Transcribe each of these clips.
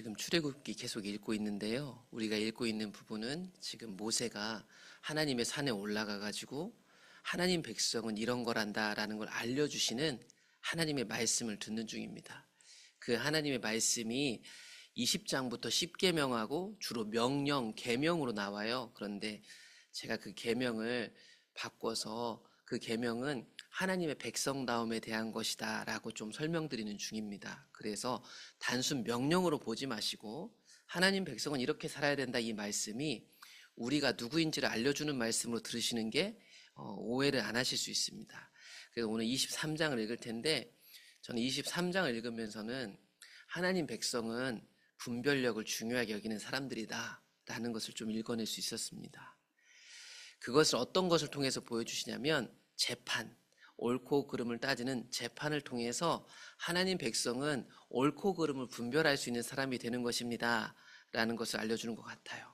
지금 출애굽기 계속 읽고 있는데요. 우리가 읽고 있는 부분은 지금 모세가 하나님의 산에 올라가 가지고 하나님 백성은 이런 거란다라는 걸 알려주시는 하나님의 말씀을 듣는 중입니다. 그 하나님의 말씀이 20장부터 10계명하고 주로 명령, 계명으로 나와요. 그런데 제가 그 계명을 바꿔서 그 계명은 하나님의 백성다움에 대한 것이다 라고 좀 설명드리는 중입니다. 그래서 단순 명령으로 보지 마시고 하나님 백성은 이렇게 살아야 된다, 이 말씀이 우리가 누구인지를 알려주는 말씀으로 들으시는 게 오해를 안 하실 수 있습니다. 그래서 오늘 23장을 읽을 텐데, 저는 23장을 읽으면서는 하나님 백성은 분별력을 중요하게 여기는 사람들이다 라는 것을 좀 읽어낼 수 있었습니다. 그것을 어떤 것을 통해서 보여주시냐면 재판, 옳고 그름을 따지는 재판을 통해서 하나님 백성은 옳고 그름을 분별할 수 있는 사람이 되는 것입니다 라는 것을 알려주는 것 같아요.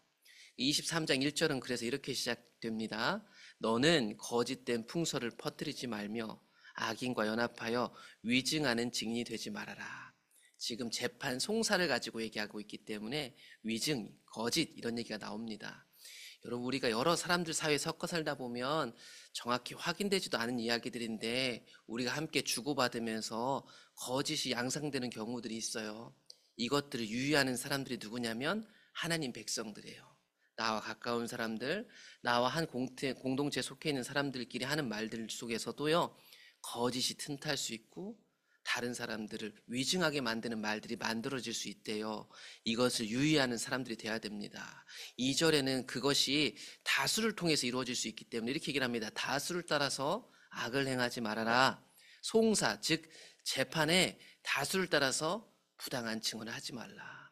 23장 1절은 그래서 이렇게 시작됩니다. 너는 거짓된 풍설을 퍼뜨리지 말며 악인과 연합하여 위증하는 증인이 되지 말아라. 지금 재판, 송사를 가지고 얘기하고 있기 때문에 위증, 거짓 이런 얘기가 나옵니다. 여러분, 우리가 여러 사람들 사이에 섞어 살다 보면 정확히 확인되지도 않은 이야기들인데 우리가 함께 주고받으면서 거짓이 양상되는 경우들이 있어요. 이것들을 유의하는 사람들이 누구냐면 하나님 백성들이에요. 나와 가까운 사람들, 나와 한 공동체에 속해 있는 사람들끼리 하는 말들 속에서도요, 거짓이 틈탈 수 있고 다른 사람들을 위증하게 만드는 말들이 만들어질 수 있대요. 이것을 유의하는 사람들이 돼야 됩니다. 2절에는 그것이 다수를 통해서 이루어질 수 있기 때문에 이렇게 얘기를 합니다. 다수를 따라서 악을 행하지 말아라. 송사, 즉 재판에 다수를 따라서 부당한 증언을 하지 말라.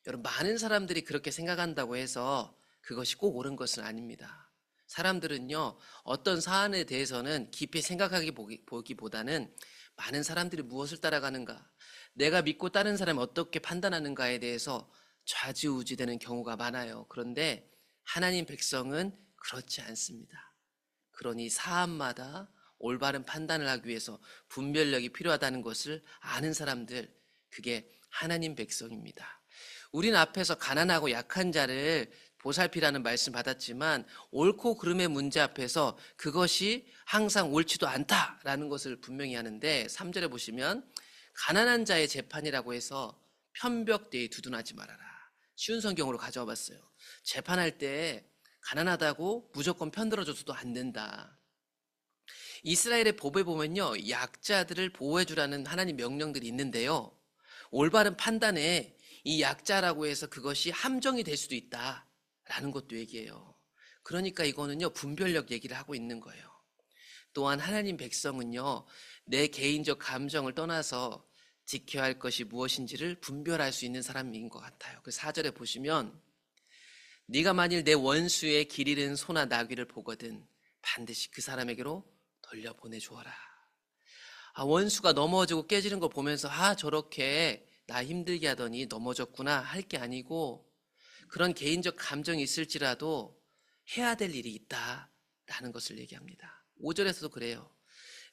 여러분, 많은 사람들이 그렇게 생각한다고 해서 그것이 꼭 옳은 것은 아닙니다. 사람들은요, 어떤 사안에 대해서는 깊이 생각하기 보기보다는 많은 사람들이 무엇을 따라가는가, 내가 믿고 다른 사람이 어떻게 판단하는가에 대해서 좌지우지되는 경우가 많아요. 그런데 하나님 백성은 그렇지 않습니다. 그러니 사안마다 올바른 판단을 하기 위해서 분별력이 필요하다는 것을 아는 사람들, 그게 하나님 백성입니다. 우리는 앞에서 가난하고 약한 자를 보살피라는 말씀 받았지만 옳고 그름의 문제 앞에서 그것이 항상 옳지도 않다라는 것을 분명히 하는데, 3절에 보시면 가난한 자의 재판이라고 해서 편벽대에 두둔하지 말아라. 쉬운 성경으로 가져와 봤어요. 재판할 때 가난하다고 무조건 편들어줘서도 안 된다. 이스라엘의 법에 보면요, 약자들을 보호해주라는 하나님 명령들이 있는데요, 올바른 판단에 이 약자라고 해서 그것이 함정이 될 수도 있다 라는 것도 얘기해요. 그러니까 이거는요, 분별력 얘기를 하고 있는 거예요. 또한 하나님 백성은요, 내 개인적 감정을 떠나서 지켜야 할 것이 무엇인지를 분별할 수 있는 사람인 것 같아요. 그 4절에 보시면 네가 만일 내 원수의 길 잃은 소나 나귀를 보거든 반드시 그 사람에게로 돌려보내주어라. 원수가 넘어지고 깨지는 걸 보면서 저렇게 나 힘들게 하더니 넘어졌구나 할 게 아니고, 그런 개인적 감정이 있을지라도 해야 될 일이 있다라는 것을 얘기합니다. 5절에서도 그래요.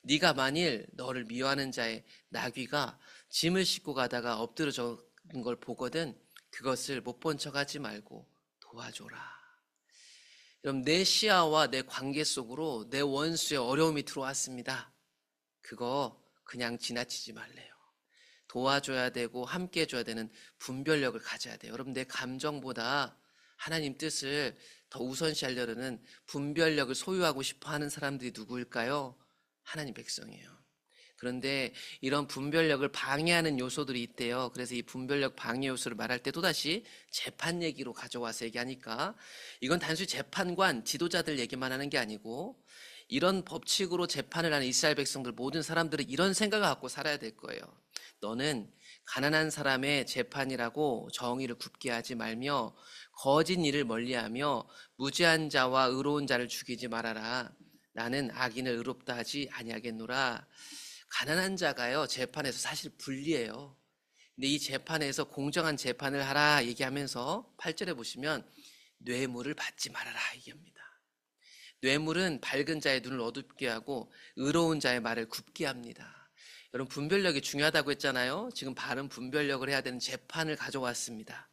네가 만일 너를 미워하는 자의 나귀가 짐을 싣고 가다가 엎드러진 걸 보거든 그것을 못 본 척하지 말고 도와줘라. 여러분, 내 시야와 내 관계 속으로 내 원수의 어려움이 들어왔습니다. 그거 그냥 지나치지 말래요. 도와줘야 되고 함께 해줘야 되는 분별력을 가져야 돼요. 여러분, 내 감정보다 하나님 뜻을 더 우선시하려는 분별력을 소유하고 싶어하는 사람들이 누구일까요? 하나님 백성이에요. 그런데 이런 분별력을 방해하는 요소들이 있대요. 그래서 이 분별력 방해 요소를 말할 때 또다시 재판 얘기로 가져와서 얘기하니까, 이건 단순히 재판관, 지도자들 얘기만 하는 게 아니고 이런 법칙으로 재판을 하는 이스라엘 백성들, 모든 사람들은 이런 생각을 갖고 살아야 될 거예요. 너는 가난한 사람의 재판이라고 정의를 굽게 하지 말며 거짓 일을 멀리하며 무죄한 자와 의로운 자를 죽이지 말아라. 나는 악인을 의롭다 하지 아니하겠노라. 가난한 자가요, 재판에서 사실 불리해요. 근데 이 재판에서 공정한 재판을 하라 얘기하면서 8절에 보시면 뇌물을 받지 말아라 얘기합니다. 뇌물은 밝은 자의 눈을 어둡게 하고 의로운 자의 말을 굽게 합니다. 여러분, 분별력이 중요하다고 했잖아요. 지금 바른 분별력을 해야 되는 재판을 가져왔습니다.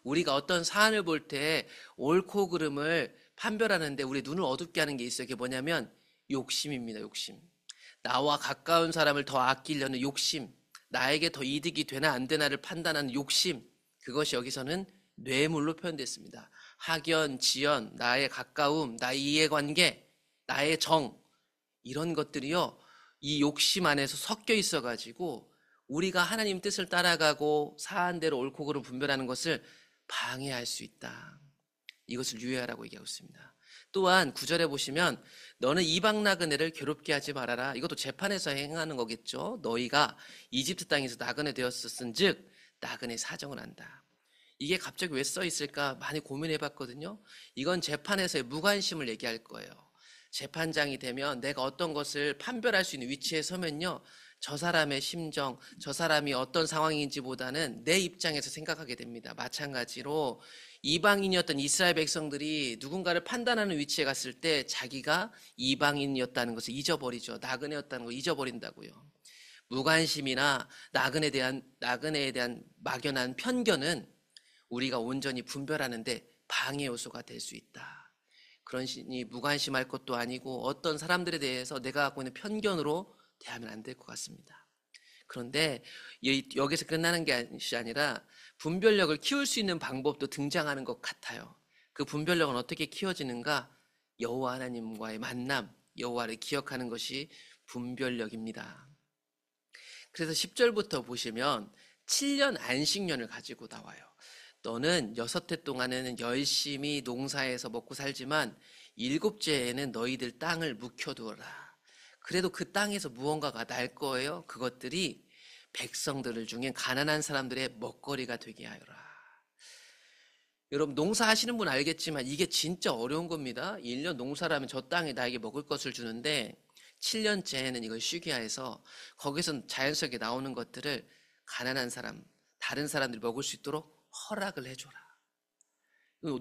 우리가 어떤 사안을 볼 때 옳고 그름을 판별하는데 우리 눈을 어둡게 하는 게 있어요. 그게 뭐냐면 욕심입니다. 욕심. 나와 가까운 사람을 더 아끼려는 욕심, 나에게 더 이득이 되나 안 되나를 판단하는 욕심, 그것이 여기서는 뇌물로 표현됐습니다. 학연, 지연, 나의 가까움, 나의 이해관계, 나의 정, 이런 것들이요, 이 욕심 안에서 섞여 있어가지고 우리가 하나님 뜻을 따라가고 사안대로 옳고 그름 분별하는 것을 방해할 수 있다. 이것을 유의하라고 얘기하고 있습니다. 또한 9절에 보시면 너는 이방 나그네를 괴롭게 하지 말아라. 이것도 재판에서 행하는 거겠죠. 너희가 이집트 땅에서 나그네 되었었은즉 나그네 사정을 한다. 이게 갑자기 왜 써 있을까 많이 고민해 봤거든요. 이건 재판에서의 무관심을 얘기할 거예요. 재판장이 되면 내가 어떤 것을 판별할 수 있는 위치에 서면요, 저 사람의 심정, 저 사람이 어떤 상황인지보다는 내 입장에서 생각하게 됩니다. 마찬가지로 이방인이었던 이스라엘 백성들이 누군가를 판단하는 위치에 갔을 때 자기가 이방인이었다는 것을 잊어버리죠. 나그네였다는 걸 잊어버린다고요. 무관심이나 나그네에 대한 막연한 편견은 우리가 온전히 분별하는데 방해 요소가 될 수 있다. 그런 신이 무관심할 것도 아니고 어떤 사람들에 대해서 내가 갖고 있는 편견으로 대하면 안 될 것 같습니다. 그런데 여기서 끝나는 것이 아니라 분별력을 키울 수 있는 방법도 등장하는 것 같아요. 그 분별력은 어떻게 키워지는가? 여호와 하나님과의 만남, 여호와를 기억하는 것이 분별력입니다. 그래서 10절부터 보시면 7년 안식년을 가지고 나와요. 너는 6해 동안에는 열심히 농사에서 먹고 살지만 7째에는 너희들 땅을 묵혀두어라. 그래도 그 땅에서 무언가가 날 거예요. 그것들이 백성들 중에 가난한 사람들의 먹거리가 되게 하여라. 여러분, 농사하시는 분 알겠지만 이게 진짜 어려운 겁니다. 1년 농사라면 저 땅에 나에게 먹을 것을 주는데 7년째에는 이걸 쉬게 해서 거기서 자연스럽게 나오는 것들을 가난한 사람, 다른 사람들이 먹을 수 있도록 허락을 해줘라.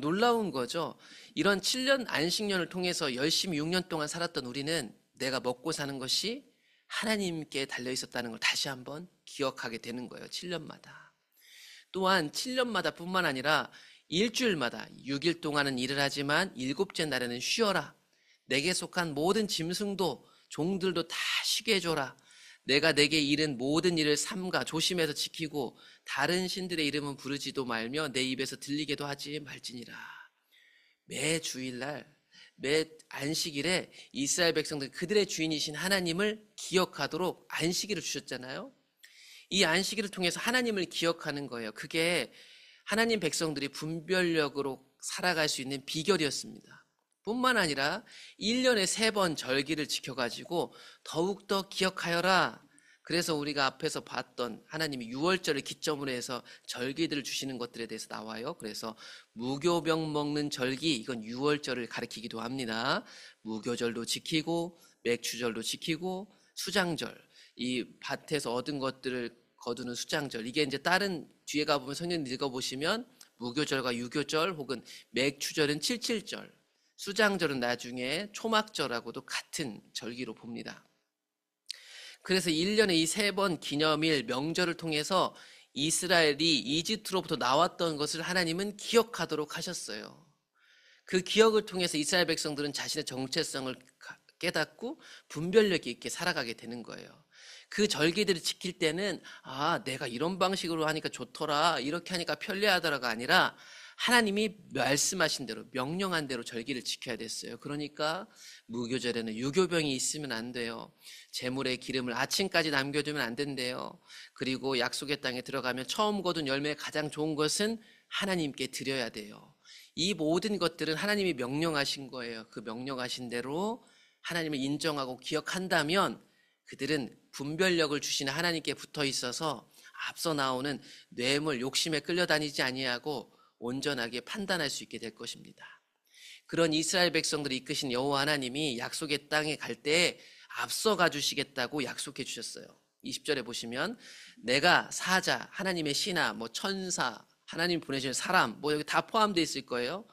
놀라운 거죠. 이런 7년 안식년을 통해서 열심히 6년 동안 살았던 우리는 내가 먹고 사는 것이 하나님께 달려 있었다는 걸 다시 한번 기억하게 되는 거예요. 7년마다. 또한 7년마다 뿐만 아니라 일주일마다 6일 동안은 일을 하지만 7째 날에는 쉬어라. 내게 속한 모든 짐승도 종들도 다 쉬게 해줘라. 내가 내게 이른 모든 일을 삼가 조심해서 지키고 다른 신들의 이름은 부르지도 말며 내 입에서 들리게도 하지 말지니라. 매 주일날, 매 안식일에 이스라엘 백성들 그들의 주인이신 하나님을 기억하도록 안식일을 주셨잖아요. 이 안식일을 통해서 하나님을 기억하는 거예요. 그게 하나님 백성들이 분별력으로 살아갈 수 있는 비결이었습니다. 뿐만 아니라 1년에 3번 절기를 지켜가지고 더욱더 기억하여라. 그래서 우리가 앞에서 봤던 하나님이 6월절을 기점으로 해서 절기들을 주시는 것들에 대해서 나와요. 그래서 무교병 먹는 절기, 이건 6월절을 가리키기도 합니다. 무교절도 지키고 맥추절도 지키고 수장절, 이 밭에서 얻은 것들을 거두는 수장절, 이게 이제 다른 뒤에 가보면 성경 읽어보시면 무교절과 유교절 혹은 맥추절은 77절, 수장절은 나중에 초막절하고도 같은 절기로 봅니다. 그래서 1년에 이 3번 기념일, 명절을 통해서 이스라엘이 이집트로부터 나왔던 것을 하나님은 기억하도록 하셨어요. 그 기억을 통해서 이스라엘 백성들은 자신의 정체성을 깨닫고 분별력 있게 살아가게 되는 거예요. 그 절기들을 지킬 때는 내가 이런 방식으로 하니까 좋더라, 이렇게 하니까 편리하더라가 아니라 하나님이 말씀하신 대로, 명령한 대로 절기를 지켜야 됐어요. 그러니까 무교절에는 유교병이 있으면 안 돼요. 재물의 기름을 아침까지 남겨두면 안 된대요. 그리고 약속의 땅에 들어가면 처음 거둔 열매의 가장 좋은 것은 하나님께 드려야 돼요. 이 모든 것들은 하나님이 명령하신 거예요. 그 명령하신 대로 하나님을 인정하고 기억한다면 그들은 분별력을 주시는 하나님께 붙어 있어서 앞서 나오는 뇌물, 욕심에 끌려다니지 아니하고 온전하게 판단할 수 있게 될 것입니다. 그런 이스라엘 백성들을 이끄신 여호와 하나님이 약속의 땅에 갈 때 앞서가 주시겠다고 약속해 주셨어요. 20절에 보시면 내가 사자, 하나님의 신하, 천사, 하나님 보내신 사람, 여기 다 포함되어 있을 거예요.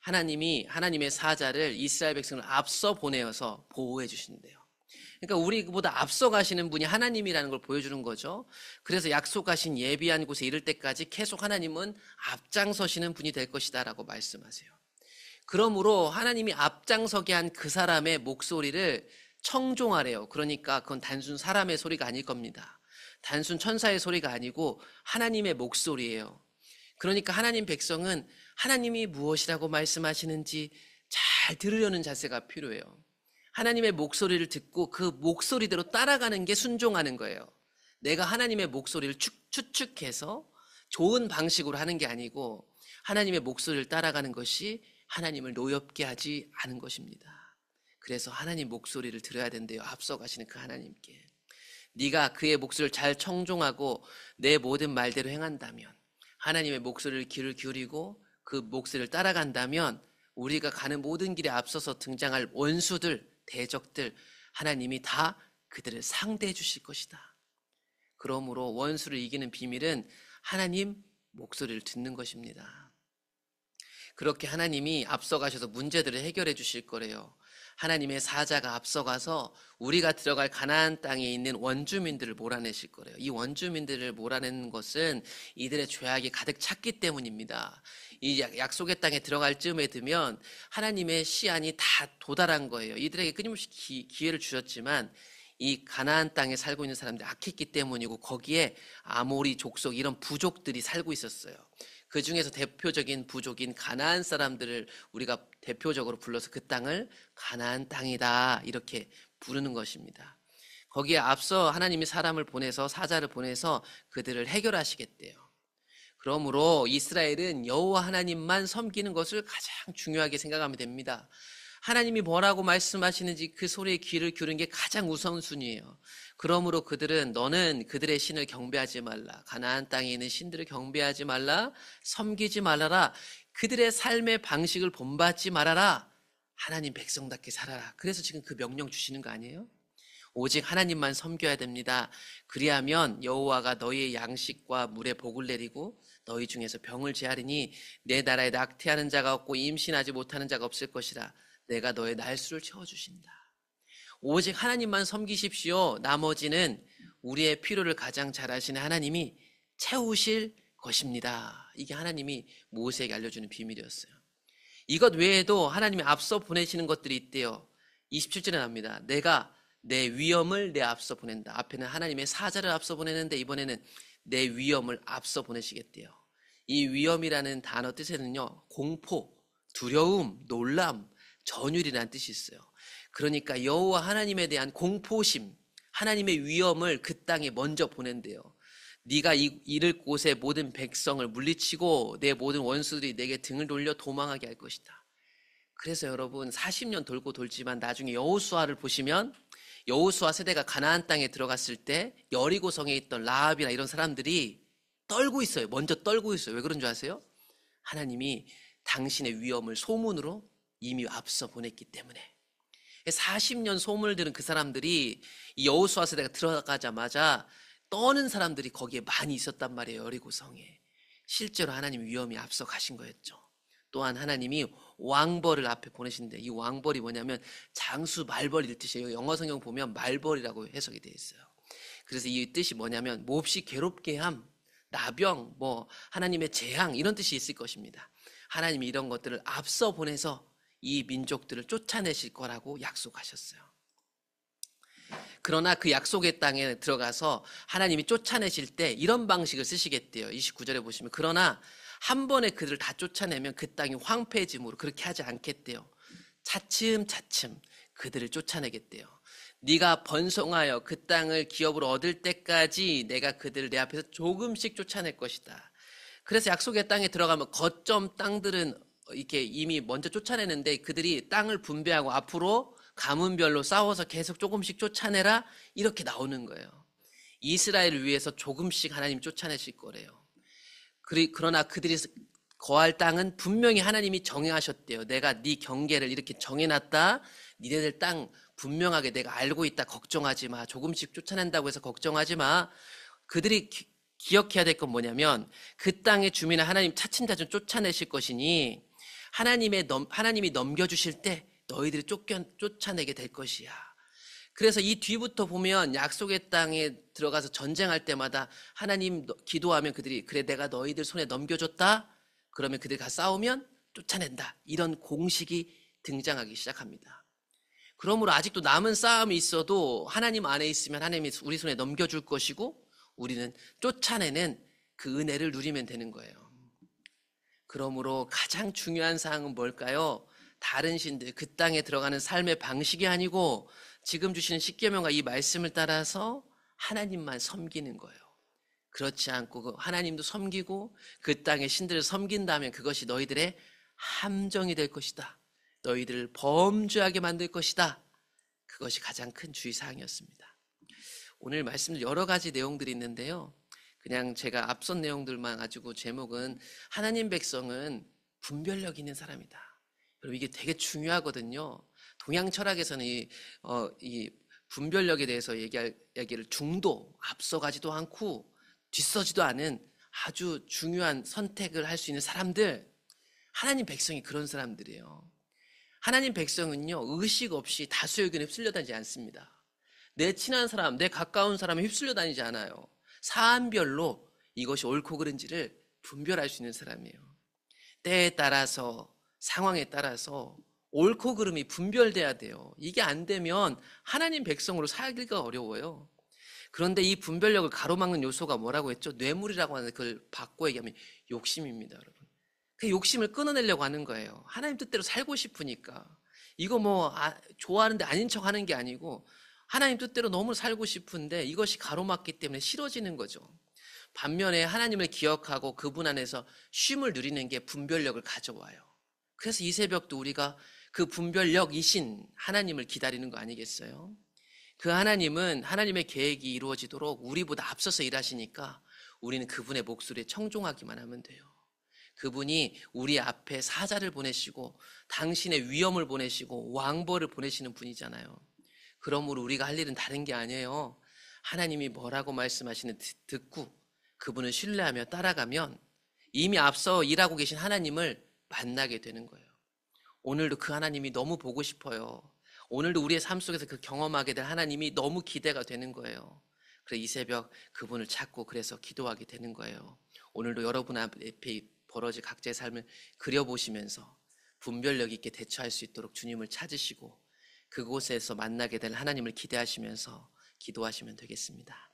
하나님이 하나님의 사자를 이스라엘 백성을 앞서 보내어서 보호해 주신대요. 그러니까 우리보다 앞서 가시는 분이 하나님이라는 걸 보여주는 거죠. 그래서 약속하신 예비한 곳에 이를 때까지 계속 하나님은 앞장서시는 분이 될 것이다 라고 말씀하세요. 그러므로 하나님이 앞장서게 한 그 사람의 목소리를 청종하래요. 그러니까 그건 단순 사람의 소리가 아닐 겁니다. 단순 천사의 소리가 아니고 하나님의 목소리예요. 그러니까 하나님 백성은 하나님이 무엇이라고 말씀하시는지 잘 들으려는 자세가 필요해요. 하나님의 목소리를 듣고 그 목소리대로 따라가는 게 순종하는 거예요. 내가 하나님의 목소리를 추측해서 좋은 방식으로 하는 게 아니고 하나님의 목소리를 따라가는 것이 하나님을 노엽게 하지 않은 것입니다. 그래서 하나님 목소리를 들어야 된대요. 앞서가시는 그 하나님께. 네가 그의 목소리를 잘 청종하고 내 모든 말대로 행한다면, 하나님의 목소리를 귀를 기울이고 그 목소리를 따라간다면 우리가 가는 모든 길에 앞서서 등장할 원수들, 대적들, 하나님이 다 그들을 상대해 주실 것이다. 그러므로 원수를 이기는 비밀은 하나님 목소리를 듣는 것입니다. 그렇게 하나님이 앞서가셔서 문제들을 해결해 주실 거래요. 하나님의 사자가 앞서가서 우리가 들어갈 가나안 땅에 있는 원주민들을 몰아내실 거래요. 이 원주민들을 몰아내는 것은 이들의 죄악이 가득 찼기 때문입니다. 이 약속의 땅에 들어갈 즈음에 되면 하나님의 시한이 다 도달한 거예요. 이들에게 끊임없이 기회를 주셨지만 이 가나안 땅에 살고 있는 사람들이 악했기 때문이고 거기에 아모리 족속 이런 부족들이 살고 있었어요. 그 중에서 대표적인 부족인 가나안 사람들을 우리가 대표적으로 불러서 그 땅을 가나안 땅이다 이렇게 부르는 것입니다. 거기에 앞서 하나님이 사람을 보내서 사자를 보내서 그들을 해결하시겠대요. 그러므로 이스라엘은 여호와 하나님만 섬기는 것을 가장 중요하게 생각하면 됩니다. 하나님이 뭐라고 말씀하시는지 그 소리에 귀를 기울이는 게 가장 우선순위예요. 그러므로 그들은 너는 그들의 신을 경배하지 말라. 가나안 땅에 있는 신들을 경배하지 말라. 섬기지 말아라. 그들의 삶의 방식을 본받지 말아라. 하나님 백성답게 살아라. 그래서 지금 그 명령 주시는 거 아니에요? 오직 하나님만 섬겨야 됩니다. 그리하면 여호와가 너희의 양식과 물에 복을 내리고 너희 중에서 병을 제하리니 내 나라에 낙태하는 자가 없고 임신하지 못하는 자가 없을 것이라. 내가 너의 날수를 채워주신다. 오직 하나님만 섬기십시오. 나머지는 우리의 필요를 가장 잘 아시는 하나님이 채우실 것입니다. 이게 하나님이 모세에게 알려주는 비밀이었어요. 이것 외에도 하나님이 앞서 보내시는 것들이 있대요. 27절에 나옵니다. 내가 내 위엄을 내 앞서 보낸다. 앞에는 하나님의 사자를 앞서 보내는데 이번에는 내 위엄을 앞서 보내시겠대요. 이 위엄이라는 단어 뜻에는요, 공포, 두려움, 놀람, 전율이라는 뜻이 있어요. 그러니까 여호와 하나님에 대한 공포심, 하나님의 위엄을 그 땅에 먼저 보낸대요. 네가 이를 곳의 모든 백성을 물리치고 내 모든 원수들이 내게 등을 돌려 도망하게 할 것이다. 그래서 여러분 40년 돌고 돌지만 나중에 여호수아를 보시면 여호수아 세대가 가나안 땅에 들어갔을 때 여리고 성에 있던 라합이나 이런 사람들이 떨고 있어요. 먼저 떨고 있어요. 왜 그런 줄 아세요? 하나님이 당신의 위엄을 소문으로 이미 앞서 보냈기 때문에. 40년 소문을 들은 그 사람들이 이 여호수아 세대가 들어가자마자 떠는 사람들이 거기에 많이 있었단 말이에요. 여리고성에. 실제로 하나님 위엄이 앞서 가신 거였죠. 또한 하나님이 왕벌을 앞에 보내시는데 이 왕벌이 뭐냐면 장수 말벌일 뜻이에요. 영어 성경 보면 말벌이라고 해석이 되어 있어요. 그래서 이 뜻이 뭐냐면 몹시 괴롭게 함, 나병, 하나님의 재앙 이런 뜻이 있을 것입니다. 하나님이 이런 것들을 앞서 보내서 이 민족들을 쫓아내실 거라고 약속하셨어요. 그러나 그 약속의 땅에 들어가서 하나님이 쫓아내실 때 이런 방식을 쓰시겠대요. 29절에 보시면 그러나 한 번에 그들을 다 쫓아내면 그 땅이 황폐해짐으로 그렇게 하지 않겠대요. 차츰차츰 그들을 쫓아내겠대요. 네가 번성하여 그 땅을 기업으로 얻을 때까지 내가 그들을 내 앞에서 조금씩 쫓아낼 것이다. 그래서 약속의 땅에 들어가면 거점 땅들은 이렇게 이미 먼저 쫓아내는데 그들이 땅을 분배하고 앞으로 가문별로 싸워서 계속 조금씩 쫓아내라 이렇게 나오는 거예요. 이스라엘을 위해서 조금씩 하나님 쫓아내실 거래요. 그러나 그들이 거할 땅은 분명히 하나님이 정해하셨대요. 내가 네 경계를 이렇게 정해놨다. 니네들 땅 분명하게 내가 알고 있다. 걱정하지 마. 조금씩 쫓아낸다고 해서 걱정하지 마. 그들이 기억해야 될 건 뭐냐면 그 땅의 주민을 하나님 차츰차츰 쫓아내실 것이니 하나님이 넘겨주실 때 너희들이 쫓아내게 될 것이야. 그래서 이 뒤부터 보면 약속의 땅에 들어가서 전쟁할 때마다 하나님 기도하면 그들이 그래 내가 너희들 손에 넘겨줬다. 그러면 그들이 가 싸우면 쫓아낸다. 이런 공식이 등장하기 시작합니다. 그러므로 아직도 남은 싸움이 있어도 하나님 안에 있으면 하나님이 우리 손에 넘겨줄 것이고 우리는 쫓아내는 그 은혜를 누리면 되는 거예요. 그러므로 가장 중요한 사항은 뭘까요? 다른 신들, 그 땅에 들어가는 삶의 방식이 아니고 지금 주시는 십계명과 이 말씀을 따라서 하나님만 섬기는 거예요. 그렇지 않고 하나님도 섬기고 그 땅의 신들을 섬긴다면 그것이 너희들의 함정이 될 것이다. 너희들을 범죄하게 만들 것이다. 그것이 가장 큰 주의사항이었습니다. 오늘 말씀 여러 가지 내용들이 있는데요. 그냥 제가 앞선 내용들만 가지고 제목은 하나님 백성은 분별력 있는 사람이다. 여러분 이게 되게 중요하거든요. 동양 철학에서는 이 분별력에 대해서 얘기를 중도, 앞서가지도 않고 뒤서지도 않은 아주 중요한 선택을 할 수 있는 사람들, 하나님 백성이 그런 사람들이에요. 하나님 백성은요 의식 없이 다수의 의견에 휩쓸려 다니지 않습니다. 내 친한 사람, 내 가까운 사람에 휩쓸려 다니지 않아요. 사안별로 이것이 옳고 그른지를 분별할 수 있는 사람이에요. 때에 따라서 상황에 따라서 옳고 그름이 분별돼야 돼요. 이게 안 되면 하나님 백성으로 살기가 어려워요. 그런데 이 분별력을 가로막는 요소가 뭐라고 했죠? 뇌물이라고 하는 그걸 바꿔 얘기하면 욕심입니다, 여러분. 그 욕심을 끊어내려고 하는 거예요. 하나님 뜻대로 살고 싶으니까. 이거 좋아하는데 아닌 척 하는 게 아니고 하나님 뜻대로 너무 살고 싶은데 이것이 가로막기 때문에 싫어지는 거죠. 반면에 하나님을 기억하고 그분 안에서 쉼을 누리는 게 분별력을 가져와요. 그래서 이 새벽도 우리가 그 분별력이신 하나님을 기다리는 거 아니겠어요? 그 하나님은 하나님의 계획이 이루어지도록 우리보다 앞서서 일하시니까 우리는 그분의 목소리에 청종하기만 하면 돼요. 그분이 우리 앞에 사자를 보내시고 당신의 위엄을 보내시고 왕벌을 보내시는 분이잖아요. 그러므로 우리가 할 일은 다른 게 아니에요. 하나님이 뭐라고 말씀하시는 듣고 그분을 신뢰하며 따라가면 이미 앞서 일하고 계신 하나님을 만나게 되는 거예요. 오늘도 그 하나님이 너무 보고 싶어요. 오늘도 우리의 삶 속에서 그 경험하게 될 하나님이 너무 기대가 되는 거예요. 그래서 이 새벽 그분을 찾고 그래서 기도하게 되는 거예요. 오늘도 여러분 앞에 벌어질 각자의 삶을 그려보시면서 분별력 있게 대처할 수 있도록 주님을 찾으시고 그곳에서 만나게 될 하나님을 기대하시면서 기도하시면 되겠습니다.